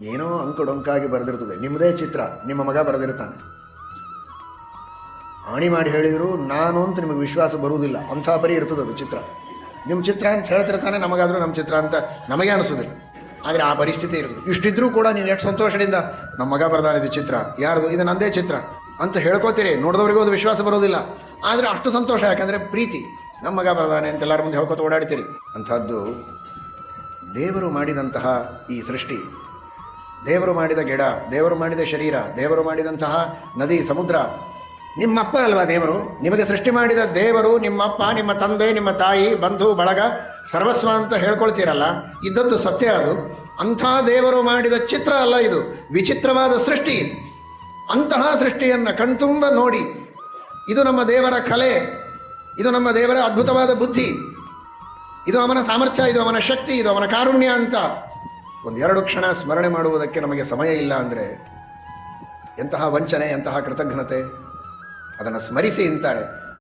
ಏನೋ ಅಂಕುಡೊಂಕಾಗಿ ಬರೆದಿರ್ತದೆ. ನಿಮ್ಮದೇ ಚಿತ್ರ ನಿಮ್ಮ ಮಗ ಬರೆದಿರ್ತಾನೆ. ಆಣಿ ಮಾಡಿ ಹೇಳಿದರು ನಾನು ಅಂತ ನಿಮಗೆ ವಿಶ್ವಾಸ ಬರುವುದಿಲ್ಲ, ಅಂಥ ಪರಿ ಇರ್ತದೆ ಅದು ಚಿತ್ರ. ನಿಮ್ಮ ಚಿತ್ರ ಅಂತ ಹೇಳ್ತಿರ್ತಾನೆ, ನಮಗಾದರೂ ನಮ್ಮ ಚಿತ್ರ ಅಂತ ನಮಗೆ ಅನಿಸೋದಿಲ್ಲ. ಆದರೆ ಆ ಪರಿಸ್ಥಿತಿ ಇರೋದು. ಇಷ್ಟಿದ್ರೂ ಕೂಡ ನೀವು ಎಷ್ಟು ಸಂತೋಷದಿಂದ ನಮ್ಮ ಮಗ ಬರೆದಾನಿದ್ದು ಚಿತ್ರ, ಯಾರ್ದು ಇದು ನಂದೇ ಚಿತ್ರ ಅಂತ ಹೇಳ್ಕೋತೀರಿ. ನೋಡಿದವರಿಗೂ ಅದು ವಿಶ್ವಾಸ ಬರೋದಿಲ್ಲ, ಆದರೆ ಅಷ್ಟು ಸಂತೋಷ. ಯಾಕಂದರೆ ಪ್ರೀತಿ, ನಮ್ಮ ಮಗ ಬರೆದಾನೆ ಅಂತ ಎಲ್ಲರ ಮುಂದೆ ಹೇಳ್ಕೊತ ಓಡಾಡ್ತೀರಿ. ಅಂಥದ್ದು ದೇವರು ಮಾಡಿದಂತಹ ಈ ಸೃಷ್ಟಿ, ದೇವರು ಮಾಡಿದ ಗಿಡ, ದೇವರು ಮಾಡಿದ ಶರೀರ, ದೇವರು ಮಾಡಿದಂತಹ ನದಿ, ಸಮುದ್ರ, ನಿಮ್ಮಪ್ಪ ಅಲ್ವಾ ದೇವರು? ನಿಮಗೆ ಸೃಷ್ಟಿ ಮಾಡಿದ ದೇವರು ನಿಮ್ಮಪ್ಪ, ನಿಮ್ಮ ತಂದೆ, ನಿಮ್ಮ ತಾಯಿ, ಬಂಧು ಬಳಗ, ಸರ್ವಸ್ವ ಅಂತ ಹೇಳ್ಕೊಳ್ತೀರಲ್ಲ, ಇದ್ದದ್ದು ಸತ್ಯ. ಅದು ಅಂಥ ದೇವರು ಮಾಡಿದ ಚಿತ್ರ ಅಲ್ಲ ಇದು, ವಿಚಿತ್ರವಾದ ಸೃಷ್ಟಿ. ಅಂತಹ ಸೃಷ್ಟಿಯನ್ನು ಕಣ್ತುಂಬ ನೋಡಿ, ಇದು ನಮ್ಮ ದೇವರ ಕಲೆ, ಇದು ನಮ್ಮ ದೇವರ ಅದ್ಭುತವಾದ ಬುದ್ಧಿ, ಇದು ಅವನ ಸಾಮರ್ಥ್ಯ, ಇದು ಅವನ ಶಕ್ತಿ, ಇದು ಅವನ ಕಾರುಣ್ಯ ಅಂತ ಒಂದೆರಡು ಕ್ಷಣ ಸ್ಮರಣೆ ಮಾಡುವುದಕ್ಕೆ ನಮಗೆ ಸಮಯ ಇಲ್ಲ ಅಂದರೆ ಎಂತಹ ವಂಚನೆ, ಎಂತಹ ಕೃತಜ್ಞತೆ. ಅದನ್ನು ಸ್ಮರಿಸಿ ಅಂತಾರೆ.